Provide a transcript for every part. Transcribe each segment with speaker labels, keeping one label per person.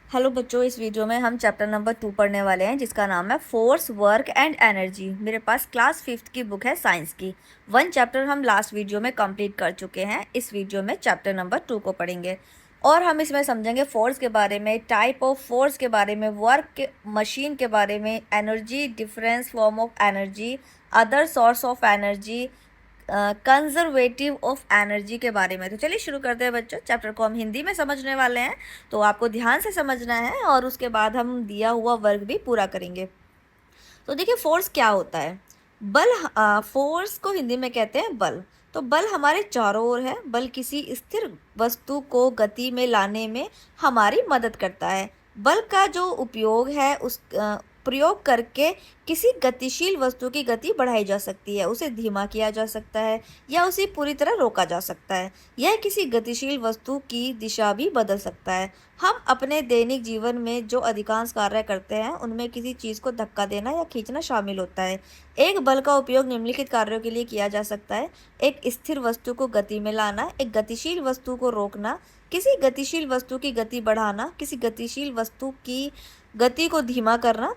Speaker 1: Hello बच्चों, इस video में हम चैप्टर नंबर 2 पढ़ने वाले हैं जिसका नाम है फोर्स, वर्क एंड एनर्जी। मेरे पास क्लास 5th की बुक है साइंस की। 1 चैप्टर हम लास्ट वीडियो में कंप्लीट कर चुके हैं। इस वीडियो में चैप्टर नंबर 2 को पढ़ेंगे और हम इसमें समझेंगे फोर्स के बारे में, टाइप ऑफ फोर्स के बारे में, वर्क के मशीन के बारे में, energy, difference form of energy, other source of energy, conservative of energy के बारे में। तो चलिए शुरू करते हैं बच्चों। चैप्टर को हम हिंदी में समझने वाले हैं, तो आपको ध्यान से समझना है और उसके बाद हम दिया हुआ वर्क भी पूरा करेंगे। तो देखिए, फोर्स क्या होता है। बल, फोर्स को हिंदी में कहते हैं बल। तो बल हमारे चारों ओर है। बल किसी स्थिर वस्तु को गति में लाने में हमारी मदद करता है। बल का जो उपयोग है उस प्रयोग करके किसी गतिशील वस्तु की गति बढ़ाई जा सकती है, उसे धीमा किया जा सकता है या उसे पूरी तरह रोका जा सकता है। यह किसी गतिशील वस्तु की दिशा भी बदल सकता है। हम अपने दैनिक जीवन में जो अधिकांश कार्य करते हैं उनमें किसी चीज़ को धक्का देना या खींचना शामिल होता है। एक बल का उपयोग निम्नलिखित कार्यों के लिए किया जा सकता है: एक स्थिर वस्तु को गति में लाना, एक गतिशील वस्तु को रोकना, किसी गतिशील वस्तु की गति बढ़ाना, किसी गतिशील वस्तु की गति को धीमा करना,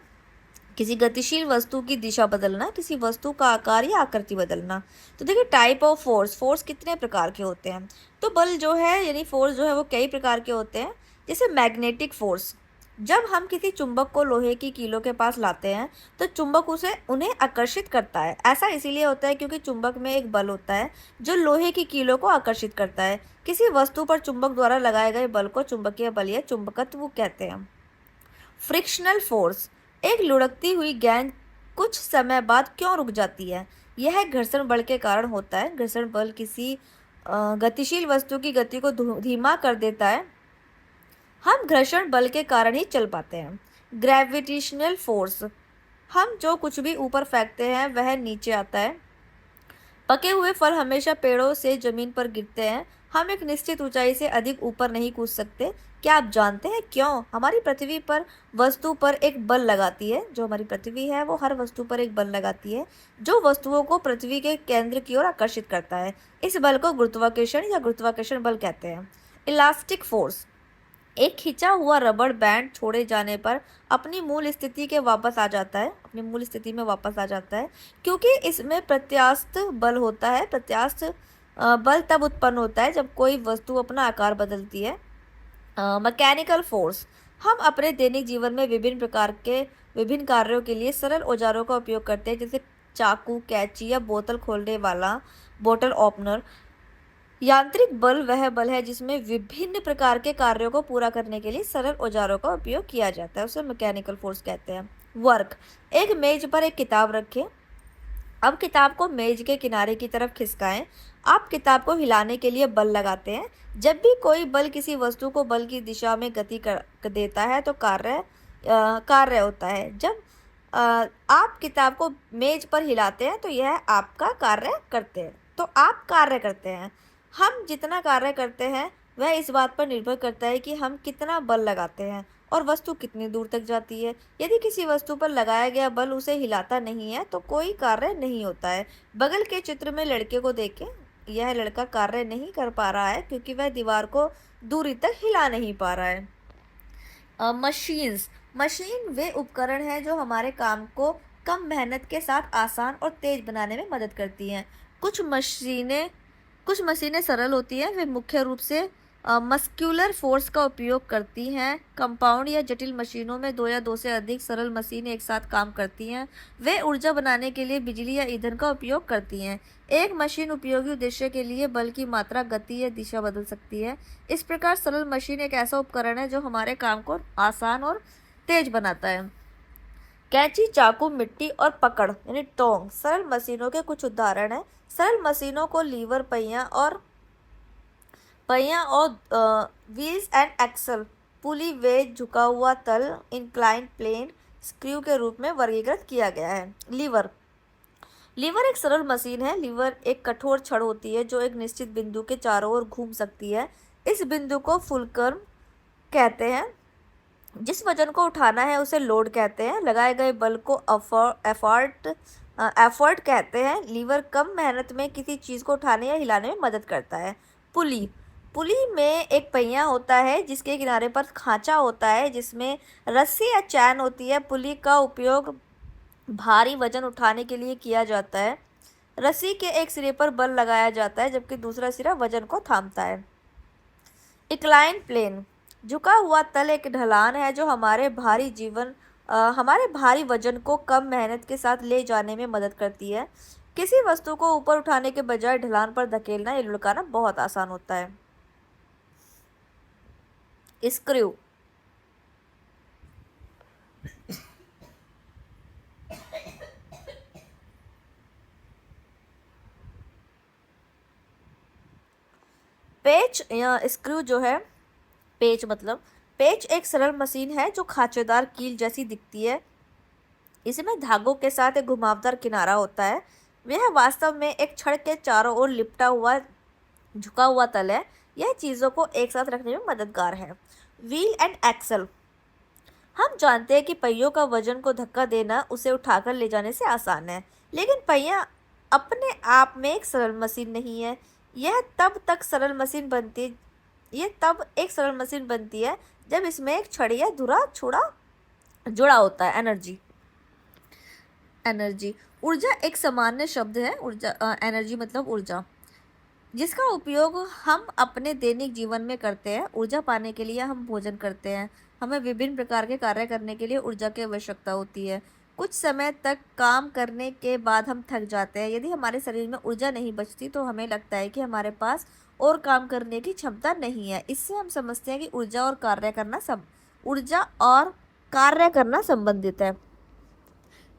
Speaker 1: किसी गतिशील वस्तु की दिशा बदलना, किसी वस्तु का आकार या आकृति बदलना। तो देखिए, टाइप ऑफ फोर्स, फोर्स कितने प्रकार के होते हैं। तो बल जो है यानी फोर्स जो है वो कई प्रकार के होते हैं। जैसे मैग्नेटिक फोर्स, जब हम किसी चुंबक को लोहे की कीलों के पास लाते हैं तो चुंबक उन्हें आकर्षित करता है। ऐसा इसीलिए होता है क्योंकि चुंबक में एक बल होता है जो लोहे की कीलों को आकर्षित करता है। किसी वस्तु पर चुंबक द्वारा लगाए गए बल को चुंबकीय बल या चुंबकत्व कहते हैं। फ्रिक्शनल फोर्स, एक लुढ़कती हुई गेंद कुछ समय बाद क्यों रुक जाती है? यह घर्षण बल के कारण होता है। घर्षण बल किसी गतिशील वस्तु की गति को धीमा कर देता है। हम घर्षण बल के कारण ही चल पाते हैं। ग्रेविटेशनल फोर्स, हम जो कुछ भी ऊपर फेंकते हैं वह नीचे आता है। पके हुए फल हमेशा पेड़ों से जमीन पर गिरते हैं। हम एक निश्चित ऊंचाई से अधिक ऊपर नहीं कूद सकते। क्या आप जानते हैं क्यों? हमारी पृथ्वी पर वस्तु पर एक बल लगाती है। जो हमारी पृथ्वी है वो हर वस्तु पर एक बल लगाती है जो वस्तुओं को पृथ्वी के केंद्र की ओर आकर्षित करता है। इस बल को गुरुत्वाकर्षण या गुरुत्वाकर्षण बल कहते हैं। इलास्टिक फोर्स, एक खिंचा हुआ रबड़ बैंड छोड़े जाने पर अपनी मूल स्थिति के वापस आ जाता है, अपनी मूल स्थिति में वापस आ जाता है क्योंकि इसमें प्रत्यास्थ बल होता है। प्रत्यास्थ बल तब उत्पन्न होता है जब कोई वस्तु अपना आकार बदलती है। मैकेनिकल फोर्स, हम अपने दैनिक जीवन में विभिन्न कार्यों के लिए सरल औजारों का उपयोग करते हैं, जैसे चाकू, कैंची या बोतल खोलने वाला बोतल ओपनर। यांत्रिक बल वह बल है जिसमें विभिन्न प्रकार के कार्यों को पूरा करने के लिए सरल औजारों का उपयोग किया जाता है, उसे मैकेनिकल फोर्स कहते हैं। वर्क, एक मेज पर एक किताब रखें। अब किताब को मेज के किनारे की तरफ खिसकाएं। आप किताब को हिलाने के लिए बल लगाते हैं। जब भी कोई बल किसी वस्तु को बल की दिशा में गति कर देता है तो कार्य होता है। जब आप किताब को मेज पर हिलाते हैं तो यह आपका कार्य करते हैं। तो आप कार्य करते हैं। हम जितना कार्य करते हैं वह इस बात पर निर्भर करता है कि हम कितना बल लगाते हैं और वस्तु कितनी दूर तक जाती है। यदि किसी वस्तु पर लगाया गया बल उसे हिलाता नहीं है तो कोई कार्य नहीं होता है। बगल के चित्र में लड़के को देखें। यह लड़का कार्य नहीं कर पा रहा है क्योंकि वह दीवार को दूरी तक हिला नहीं पा रहा है। मशीन वे उपकरण हैं जो हमारे काम को कम मेहनत के साथ आसान और तेज बनाने में मदद करती हैं। कुछ मशीनें सरल होती हैं। वे मुख्य रूप से मस्कुलर फोर्स का उपयोग करती हैं। कंपाउंड या जटिल मशीनों में 2 या 2 से अधिक सरल मशीनें एक साथ काम करती हैं। वे ऊर्जा बनाने के लिए बिजली या ईंधन का उपयोग करती हैं। एक मशीन उपयोगी उद्देश्य के लिए बल की मात्रा, गति या दिशा बदल सकती है। इस प्रकार सरल मशीन एक ऐसा उपकरण है जो हमारे काम को आसान और तेज बनाता है। कैंची, चाकू, मिट्टी और पकड़ यानी टोंग सरल मशीनों के कुछ उदाहरण हैं। सरल मशीनों को लीवर, पहिया और wheels and axle, pulley, wedge, झुका हुआ तल, इंक्लाइंड प्लेन, स्क्रू के रूप में वर्गीकृत किया गया है। लीवर एक सरल मशीन है। लीवर एक कठोर छड़ होती है जो एक निश्चित बिंदु के चारों ओर घूम सकती है। इस बिंदु को फुलक्रम कहते हैं। जिस वजन को उठाना है उसे लोड कहते हैं। लगाए गए बल को एफर्ट कहते हैं। लीवर कम मेहनत में किसी चीज़ को उठाने या हिलाने में मदद करता है। पुली, पुली में एक पहिया होता है जिसके किनारे पर खांचा होता है जिसमें रस्सी या चैन होती है। पुली का उपयोग भारी वजन उठाने के लिए किया जाता है। रस्सी के एक सिरे पर बल लगाया जाता है जबकि दूसरा सिरा वजन को थामता है। इंक्लाइन प्लेन, झुका हुआ तल एक ढलान है जो हमारे भारी वजन को कम मेहनत के साथ ले जाने में मदद करती है। किसी वस्तु को ऊपर उठाने के बजाय ढलान पर धकेलना या लुढ़काना बहुत आसान होता है। स्क्रू, पेच या स्क्रू जो है, पेच मतलब पेच एक सरल मशीन है जो खांचेदार कील जैसी दिखती है। इसमें धागों के साथ एक घुमावदार किनारा होता है। यह वास्तव में एक छड़ के चारों ओर लिपटा हुआ झुका हुआ तल है। यह चीज़ों को एक साथ रखने में मददगार है। व्हील एंड एक्सल, हम जानते हैं कि पहियों का वजन को धक्का देना उसे उठाकर ले जाने से आसान है, लेकिन पहिया अपने आप में एक सरल मशीन नहीं है। यह तब एक सरल मशीन बनती है जब इसमें एक छड़ी या धुरा छुड़ा जुड़ा होता है। एनर्जी, ऊर्जा एक सामान्य शब्द है। एनर्जी मतलब ऊर्जा, जिसका उपयोग हम अपने दैनिक जीवन में करते हैं। ऊर्जा पाने के लिए हम भोजन करते हैं। हमें विभिन्न प्रकार के कार्य करने के लिए ऊर्जा की आवश्यकता होती है। कुछ समय तक काम करने के बाद हम थक जाते हैं। यदि हमारे शरीर में ऊर्जा नहीं बचती तो हमें लगता है कि हमारे पास और काम करने की क्षमता नहीं है। इससे हम समझते हैं कि ऊर्जा और कार्य करना संबंधित है।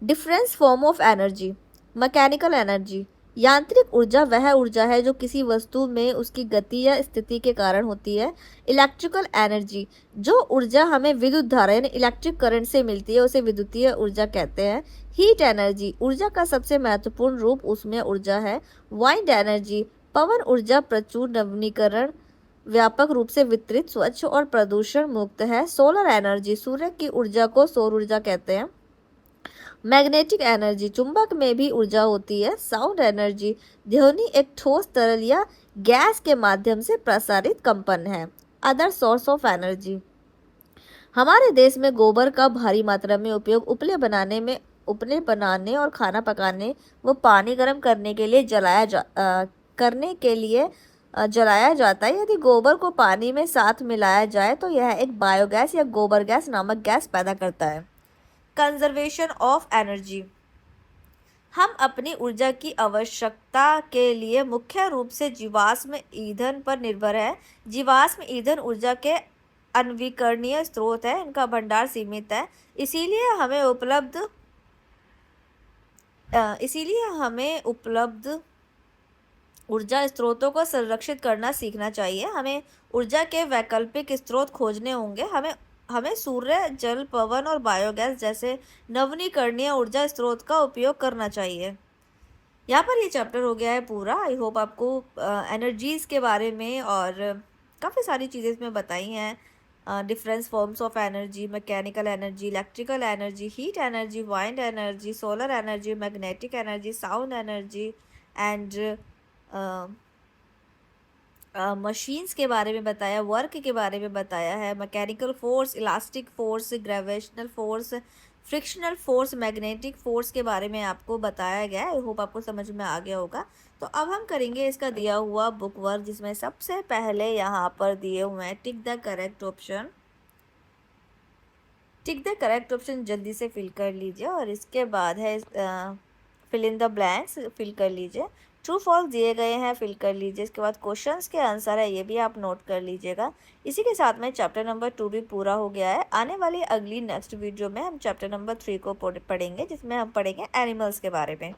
Speaker 1: Difference form of energy, mechanical energy, यांत्रिक ऊर्जा वह ऊर्जा है जो किसी वस्तु में उसकी गति या स्थिति के कारण होती है। इलेक्ट्रिकल एनर्जी, जो ऊर्जा हमें विद्युत धारा यानी इलेक्ट्रिक करंट से मिलती है उसे विद्युतीय ऊर्जा कहते हैं। हीट एनर्जी, ऊर्जा का सबसे महत्वपूर्ण रूप उसमें ऊर्जा है। वाइंड एनर्जी, पवन ऊर्जा प्रचुर नवीनीकरण व्यापक रूप से वितरित स्वच्छ और प्रदूषण मुक्त है। सोलर एनर्जी, सूर्य की ऊर्जा को सौर ऊर्जा कहते हैं। मैग्नेटिक एनर्जी, चुंबक में भी ऊर्जा होती है। साउंड एनर्जी, ध्वनि एक ठोस तरल या गैस के माध्यम से प्रसारित कंपन है। अदर सोर्स ऑफ एनर्जी, हमारे देश में गोबर का भारी मात्रा में उपयोग उपले बनाने और खाना पकाने व पानी गर्म करने के लिए जलाया जाता है। यदि गोबर को पानी में साथ मिलाया जाए तो यह एक बायोगैस या गोबर गैस नामक गैस पैदा करता है। कंजर्वेशन ऑफ एनर्जी, हम अपनी ऊर्जा की आवश्यकता के लिए मुख्य रूप से जीवाश्म ईंधन पर निर्भर है। जीवाश्म ईंधन ऊर्जा के अनवीकरणीय स्रोत है। इनका भंडार सीमित है, इसीलिए हमें उपलब्ध ऊर्जा स्रोतों को संरक्षित करना सीखना चाहिए। हमें ऊर्जा के वैकल्पिक स्रोत खोजने होंगे। हमें सूर्य, जल, पवन और बायोगैस जैसे नवीकरणीय ऊर्जा स्रोत का उपयोग करना चाहिए। यहाँ पर ये चैप्टर हो गया है पूरा। आई होप आपको एनर्जीज़ के बारे में और काफ़ी सारी चीज़ें इसमें बताई हैं। Difference forms of energy, mechanical energy, electrical energy, heat energy, wind energy, solar energy, magnetic energy, sound energy and machines के बारे में बताया, वर्क के बारे में बताया है, mechanical force, elastic force, gravitational force, frictional force, magnetic force के बारे में आपको बताया गया है। आई होप आपको समझ में आ गया होगा। तो अब हम करेंगे इसका दिया हुआ बुक वर्क, जिसमें सबसे पहले यहाँ पर दिए हुए हैं टिक द करेक्ट ऑप्शन जल्दी से फिल कर लीजिए। और इसके बाद है fill in the blanks, fill कर लीजिए। ट्रू फॉल्स दिए गए हैं, फिल कर लीजिए। इसके बाद क्वेश्चंस के आंसर है, ये भी आप नोट कर लीजिएगा। इसी के साथ में चैप्टर नंबर 2 भी पूरा हो गया है। आने वाली अगली नेक्स्ट वीडियो में हम चैप्टर नंबर 3 को पढ़ेंगे, जिसमें हम पढ़ेंगे एनिमल्स के बारे में।